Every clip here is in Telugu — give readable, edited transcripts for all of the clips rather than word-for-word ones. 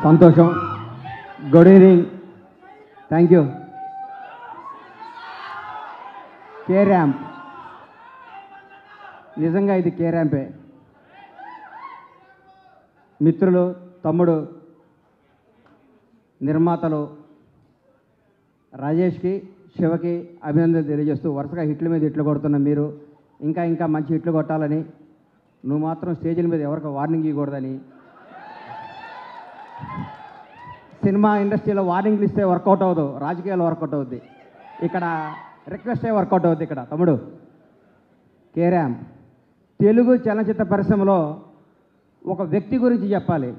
సంతోషం. Good evening. Thank you. K ramp, నిజంగా ఇది కే ర్యాంపే. మిత్రులు, తమ్ముడు, నిర్మాతలు రాజేష్కి, శివకి అభినందనలు తెలియజేస్తూ వరుసగా హిట్ల మీద హిట్లు కొడుతున్న మీరు ఇంకా ఇంకా మంచి హిట్లు కొట్టాలని, నువ్వు మాత్రం స్టేజీల మీద ఎవరికి వార్నింగ్ ఇవ్వకూడదని, సినిమా ఇండస్ట్రీలో వార్నింగ్లు ఇస్తే వర్కౌట్ అవ్వదు, రాజకీయాలు వర్కౌట్ అవుద్ది. ఇక్కడ రిక్వెస్టే వర్కౌట్ అవుద్ది. ఇక్కడ తమ్ముడు కే ర్యాంప్ తెలుగు చలనచిత్ర పరిశ్రమలో ఒక వ్యక్తి గురించి చెప్పాలి,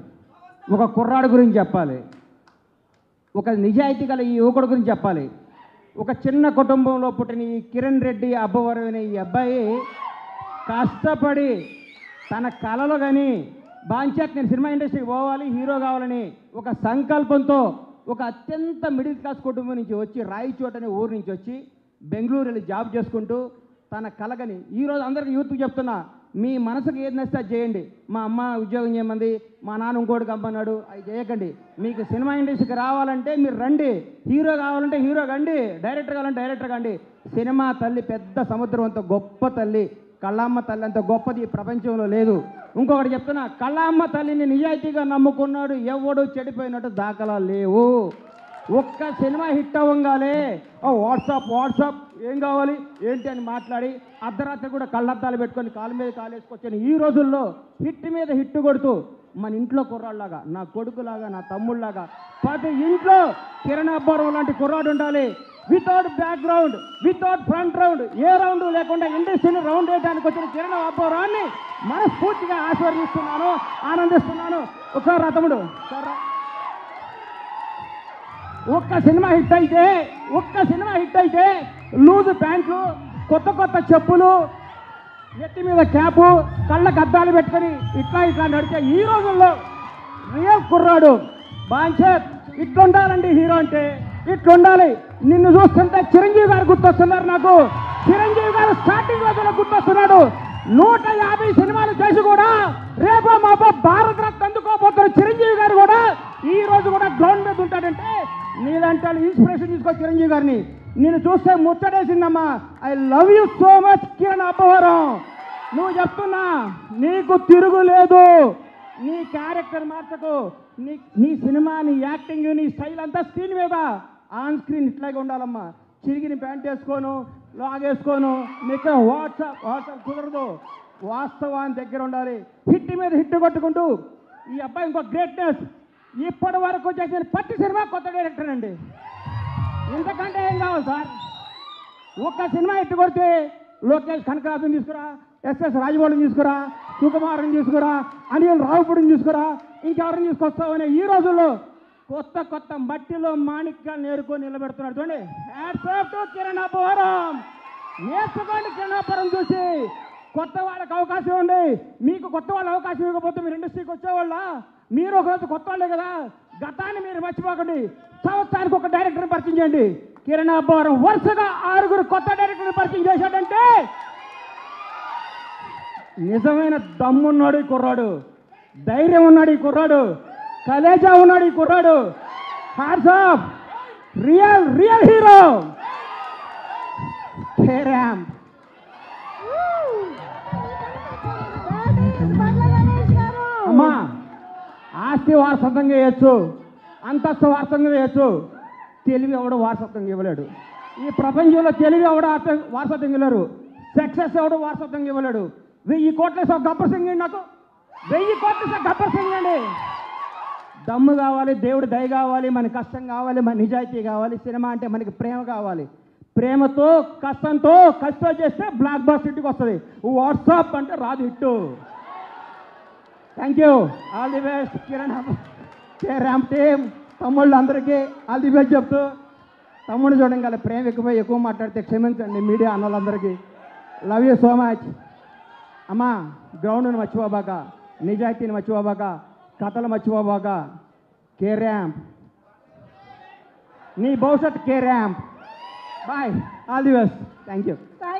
ఒక కుర్రాడు గురించి చెప్పాలి, ఒక నిజాయితీ గల ఈ యువకుడు గురించి చెప్పాలి. ఒక చిన్న కుటుంబంలో పుట్టిన ఈ కిరణ్ రెడ్డి అబ్బవరం అనే ఈ అబ్బాయి కష్టపడి తన కళలో కానీ బాంచేత్ నేను సినిమా ఇండస్ట్రీకి పోవాలి, హీరో కావాలని ఒక సంకల్పంతో ఒక అత్యంత మిడిల్ క్లాస్ కుటుంబం నుంచి వచ్చి రాయచోట అనే ఊరు నుంచి వచ్చి బెంగళూరు వెళ్ళి జాబ్ చేసుకుంటూ తన కలగని ఈరోజు అందరికీ యూత్కి చెప్తున్నా, మీ మనసుకు ఏది నచ్చితే అది చేయండి. మా అమ్మ ఉద్యోగం చేయమంది, మా నాన్న ఇంకోటి కంపన్నాడు, అవి చేయకండి. మీకు సినిమా ఇండస్ట్రీకి రావాలంటే మీరు రండి, హీరో కావాలంటే హీరో కండి, డైరెక్టర్ కావాలంటే డైరెక్టర్ కండి. సినిమా తల్లి పెద్ద సముద్రం అంత గొప్ప తల్లి, కళ్ళమ్మ తల్లి అంత గొప్పది ఈ ప్రపంచంలో లేదు. ఇంకొకటి చెప్తున్నా, కళ్ళమ్మ తల్లిని నిజాయితీగా నమ్ముకున్నాడు ఎవడు చెడిపోయినట్టు దాఖలాలు లేవు. ఒక్క సినిమా హిట్ అవ్వగానే వాట్సాప్ ఏం కావాలి ఏంటి అని మాట్లాడి అర్ధరాత్రి కూడా కళ్ళద్దాలు పెట్టుకొని కాలు మీద కాలేసుకొచ్చాను. ఈ రోజుల్లో హిట్ మీద హిట్ కొడుతూ మన ఇంట్లో కుర్రాళ్ళలాగా, నా కొడుకులాగా, నా తమ్ముళ్ళలాగా ప్రతి ఇంట్లో కిరణ్ అబ్బవరం లాంటి కుర్రాడు ఉండాలి. Without background, without front round, ఏ రౌండ్ లేకుండా ఇండస్ట్రీని రౌండ్ వేయడానికి వచ్చిన కిరణ్ అబ్బవరాన్ని మనస్ఫూర్తిగా ఆశీర్వదిస్తున్నాను, ఆనందిస్తున్నాను. ఒకసారి రా తమ్ముడు, సార్ ఒక్క సినిమా హిట్ అయితే లూజు ప్యాంట్లు, కొత్త చెప్పులు, నెత్తి మీద క్యాపు, కళ్ళకు అద్దాలు పెట్టుకొని ఇట్లా నడిచే ఈ రోజుల్లో రియల్ కుర్రాడు బాంచేత్ ఇట్లుండాలండి. హీరో అంటే ఇట్లుండాలి. నిన్ను చూస్తుంటే చిరంజీవి గారు గుర్తొస్తున్నారు నాకు. చిరంజీవి గారు స్టార్టింగ్ రోజుల్లో గుర్తొస్తున్నాడు. 150 సినిమాలు చేసి కూడా రేపో మాపో భారత రత్న అందుకోబోతున్న చిరంజీవి గారు కూడా ఈ రోజు కూడా గ్రౌండ్ మీద ఉంటాడంటే నీలాంటి ఇన్స్పిరేషన్ తీసుకో చిరంజీవి గారిని. నేను చూస్తే ముచ్చటేసిందమ్మా. I love you so much Kiran Abbavaram. నువ్వు చెప్తున్నా, నీకు తిరుగులేదు. నీ క్యారెక్టర్ మార్చకు. నీ సినిమా, నీ యాక్టింగ్, నీ స్టైల్ అంతా స్క్రీన్ మీద, ఆన్ స్క్రీన్ ఇట్లాగే ఉండాలమ్మా. చిరిగిన ప్యాంట్ వేసుకోను, లాగేసుకోను, నీకు వాట్సాప్ కుదరదు. వాస్తవాన్ని దగ్గర ఉండాలి. హిట్ మీద హిట్ కొట్టుకుంటూ ఈ అబ్బాయి ఇంకో గ్రేట్నెస్. ఇప్పటి వరకు చేసిన ప్రతి సినిమా కొత్త డైరెక్టర్ అండి. ఇంతకంటే ఏం కావాలి సార్? ఒక్క సినిమా హిట్ కొడితే లోకేష్ కనకరాజుని తీసుకురా, ఎస్ఎస్ రాజమౌళిని తీసుకురా, సుకుమార్ని తీసుకురా, అనిల్ రావుపూడిని తీసుకురా, ఇంకెవరిని తీసుకొస్తామని ఈ రోజుల్లో కొత్త మట్టిలో మాణిక్యాలు నేర్కొని నిలబెడుతున్నాడు. చూడండి, hats off to Kiran Abbavaram. నేర్చుకోండి కిరణ్ అబ్బవరం చూసి. కొత్త వాళ్ళకి అవకాశం ఉంది. మీకు కొత్త వాళ్ళ అవకాశం ఇవ్వకపోతే మీరు ఇండస్ట్రీకి వచ్చేవాళ్ళ? మీరు ఒకరోజు కొత్త వాళ్ళే కదా. గతాన్ని మీరు మర్చిపోకండి. సంవత్సరానికి ఒక డైరెక్టర్ని పరిచయం చేయండి. కిరణ్ అబ్బవరం వరుసగా 6 కొత్త డైరెక్టర్ని పరిచయం చేశాడంటే నిజమైన దమ్మున్నాడు ఈ కుర్రాడు, ధైర్యం ఉన్నాడు ఈ కుర్రాడు, కలేజా ఉన్నాడు ఈ కుర్రాడు. Hats off, real hero K ramp. అమ్మా, ఆస్తి వారసత్వంగా వేయచ్చు, అంతస్తు వారసత్వంగా వేయచ్చు, తెలివి ఎవడు వారసత్వంగా ఇవ్వలేడు. ఈ ప్రపంచంలో తెలివి ఎవడు వారసత్వంగా ఇవ్వలేరు. సక్సెస్ ఎవడు వారసత్వంగా ఇవ్వలేడు. 1000 కోట్ల గబ్బర్ సింగ్ అండి. నాకు 1000 కోట్ల గబ్బర్ సింగ్ అండి. దమ్ము కావాలి, దేవుడి దయ కావాలి, మన కష్టం కావాలి, మన నిజాయితీ కావాలి. సినిమా అంటే మనకి ప్రేమ కావాలి. ప్రేమతో కష్టంతో చేస్తే బ్లాక్ బాస్ హిట్కి వస్తుంది. వాట్సాప్ అంటే రాదు hit. Thank you. All the best Kiran K ramp team. తమ్ముళ్ళు అందరికీ ఆల్ ది బెస్ట్ చెప్తూ, తమ్ముడు చూడండి కదా ప్రేమ ఎక్కువ మాట్లాడితే క్షమించండి మీడియా అన్నలందరికీ. Love you so much. అమ్మా, గ్రౌండ్ని మర్చిపోబాక, నిజాయితీని మర్చిపోబాక, కథలు మర్చిపోబాక. కే ర్యాంప్, నీ భవిష్యత్ కే ramp. Bye, all the best. Thank you.